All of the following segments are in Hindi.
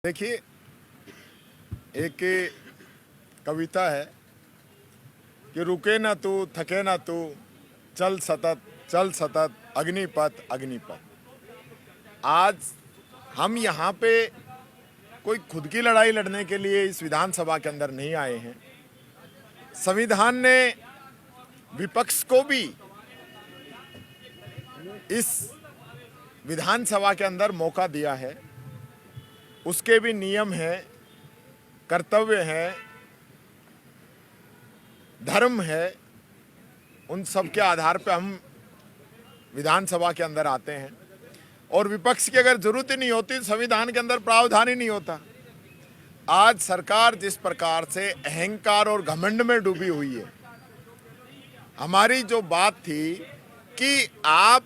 देखिए, एक कविता है कि रुके ना तू, थके ना तू, चल सतत अग्निपथ अग्निपथ। आज हम यहाँ पे कोई खुद की लड़ाई लड़ने के लिए इस विधानसभा के अंदर नहीं आए हैं। संविधान ने विपक्ष को भी इस विधानसभा के अंदर मौका दिया है। उसके भी नियम हैं, कर्तव्य हैं, धर्म है। उन सब के आधार पर हम विधानसभा के अंदर आते हैं। और विपक्ष की अगर जरूरत ही नहीं होती, संविधान के अंदर प्रावधान ही नहीं होता। आज सरकार जिस प्रकार से अहंकार और घमंड में डूबी हुई है, हमारी जो बात थी कि आप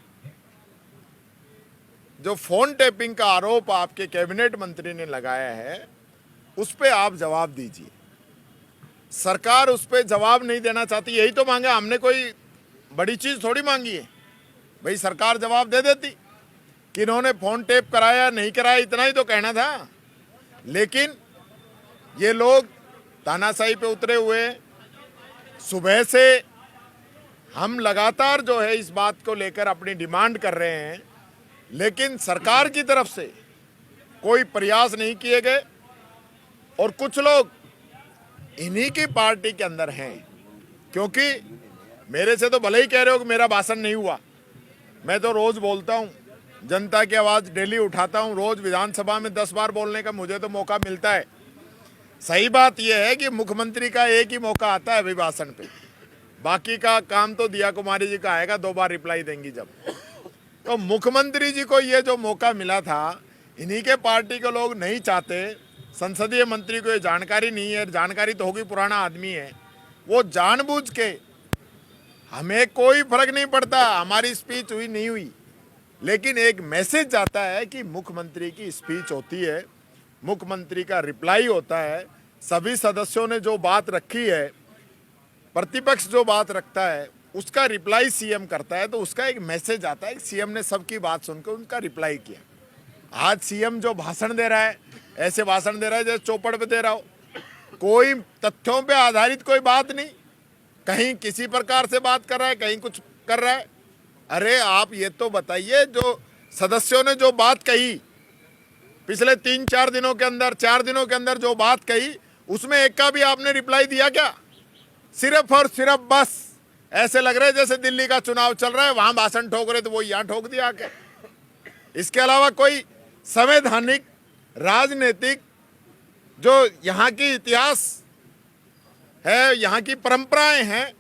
जो फोन टैपिंग का आरोप आपके कैबिनेट मंत्री ने लगाया है, उस पे आप जवाब दीजिए। सरकार उस पे जवाब नहीं देना चाहती, यही तो मांगा हमने। कोई बड़ी चीज थोड़ी मांगी है भाई। सरकार जवाब दे देती कि इन्होंने फोन टैप कराया नहीं कराया, इतना ही तो कहना था। लेकिन ये लोग तानाशाही पे उतरे हुए। सुबह से हम लगातार जो है इस बात को लेकर अपनी डिमांड कर रहे हैं, लेकिन सरकार की तरफ से कोई प्रयास नहीं किए गए। और कुछ लोग इन्हीं की पार्टी के अंदर हैं, क्योंकि मेरे से तो भले ही कह रहे हो कि मेरा भाषण नहीं हुआ। मैं तो रोज बोलता हूं, जनता की आवाज डेली उठाता हूं। रोज विधानसभा में 10 बार बोलने का मुझे तो मौका मिलता है। सही बात यह है कि मुख्यमंत्री का एक ही मौका आता है अभिभाषण पे, बाकी का काम तो दिया कुमारी जी का आएगा, 2 बार रिप्लाई देंगी जब। तो मुख्यमंत्री जी को ये जो मौका मिला था, इन्हीं के पार्टी के लोग नहीं चाहते। संसदीय मंत्री को ये जानकारी नहीं है, जानकारी तो होगी, पुराना आदमी है वो। जानबूझ के, हमें कोई फर्क नहीं पड़ता हमारी स्पीच हुई नहीं हुई, लेकिन एक मैसेज जाता है कि मुख्यमंत्री की स्पीच होती है, मुख्यमंत्री का रिप्लाई होता है। सभी सदस्यों ने जो बात रखी है, प्रतिपक्ष जो बात रखता है, उसका रिप्लाई सीएम करता है, तो उसका एक मैसेज आता है कि सीएम ने सबकी बात सुनकर उनका रिप्लाई किया। आज सीएम जो भाषण दे रहा है, ऐसे भाषण दे रहा है जैसे चौपड़ पे दे रहा हो। कोई तथ्यों पे आधारित कोई बात नहीं, कहीं किसी प्रकार से बात कर रहा है, कहीं कुछ कर रहा है। अरे आप ये तो बताइए, जो सदस्यों ने जो बात कही पिछले 3-4 दिनों के अंदर, 4 दिनों के अंदर जो बात कही, उसमें एक का भी आपने रिप्लाई दिया क्या? सिर्फ और सिर्फ बस ऐसे लग रहा है जैसे दिल्ली का चुनाव चल रहा है, वहां भाषण ठोक रहे तो वो यहाँ ठोक दिया आके। इसके अलावा कोई संवैधानिक, राजनीतिक, जो यहाँ की इतिहास है, यहाँ की परंपराएं हैं,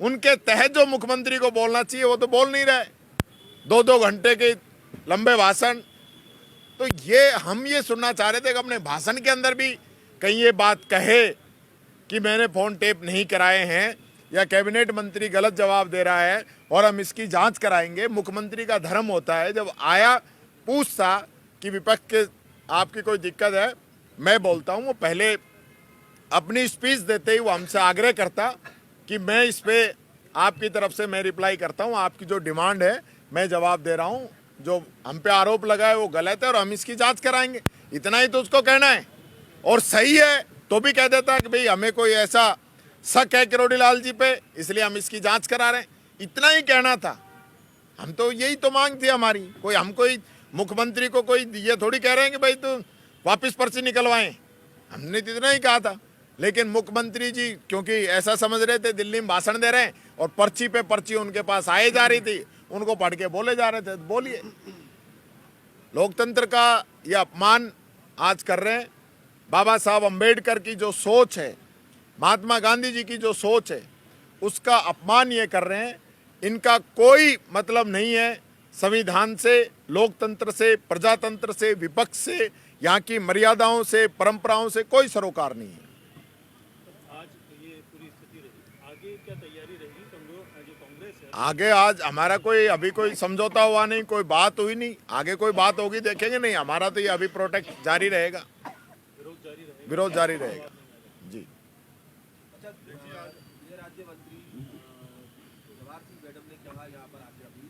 उनके तहत जो मुख्यमंत्री को बोलना चाहिए वो तो बोल नहीं रहे। 2-2 घंटे के लंबे भाषण। तो ये हम ये सुनना चाह रहे थे कि अपने भाषण के अंदर भी कहीं ये बात कहे कि मैंने फोन टेप नहीं कराए हैं, या कैबिनेट मंत्री गलत जवाब दे रहा है और हम इसकी जांच कराएंगे। मुख्यमंत्री का धर्म होता है, जब आया पूछता कि विपक्ष के आपकी कोई दिक्कत है, मैं बोलता हूं वो पहले अपनी स्पीच देते ही वो हमसे आग्रह करता कि मैं इस पे आपकी तरफ से मैं रिप्लाई करता हूं, आपकी जो डिमांड है मैं जवाब दे रहा हूं, जो हम पे आरोप लगा है वो गलत है और हम इसकी जांच कराएंगे। इतना ही तो उसको कहना है। और सही है तो भी कह देता कि भाई हमें कोई ऐसा शक है किरोड़ीलाल जी पे, इसलिए हम इसकी जांच करा रहे हैं। इतना ही कहना था। हम तो यही तो मांग थी हमारी। हम कोई मुख्यमंत्री को कोई ये थोड़ी कह रहे हैं कि भाई तो वापस पर्ची निकलवाएं, हमने तो इतना ही कहा था। लेकिन मुख्यमंत्री जी क्योंकि ऐसा समझ रहे थे दिल्ली में भाषण दे रहे हैं और पर्ची पे पर्ची उनके पास आए जा रही थी, उनको पढ़ के बोले जा रहे थे। बोलिए, लोकतंत्र का ये अपमान आज कर रहे हैं। बाबा साहब अम्बेडकर की जो सोच है, महात्मा गांधी जी की जो सोच है, उसका अपमान ये कर रहे हैं। इनका कोई मतलब नहीं है संविधान से, लोकतंत्र से, प्रजातंत्र से, विपक्ष से, यहाँ की मर्यादाओं से, परंपराओं से कोई सरोकार नहीं है। आज ये पूरी स्थिति रही, आगे क्या तैयारी रहेगी? जो कांग्रेस है आगे आज हमारा कोई अभी कोई समझौता हुआ नहीं, कोई बात हुई नहीं। आगे कोई बात होगी देखेंगे। नहीं, हमारा तो ये अभी प्रोटेक्ट जारी रहेगा, विरोध जारी रहेगा। जी। अच्छा, ये राज्य मंत्री जवाहर सिंह मैडम ने कहा यहाँ पर आके, अभी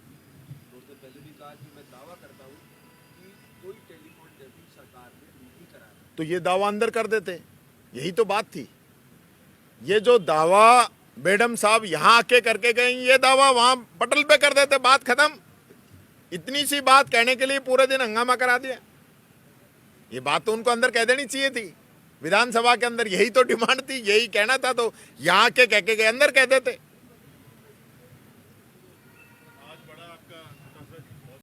थोड़ी देर पहले भी कहा कि मैं दावा करता हूँ कि कोई टेलीफोन टैपिंग सरकार ने नहीं कराई। तो ये दावा अंदर कर देते। यही तो बात थी। ये जो दावा बेडम साहब यहां आके करके गए, ये दावा वहां पटल पे कर देते, बात खत्म। इतनी सी बात कहने के लिए पूरे दिन हंगामा करा दिया। ये बात तो उनको अंदर कह देनी चाहिए थी, विधानसभा के अंदर यही तो डिमांड थी, यही कहना था, तो यहां के कह के गए अंदर कह देते।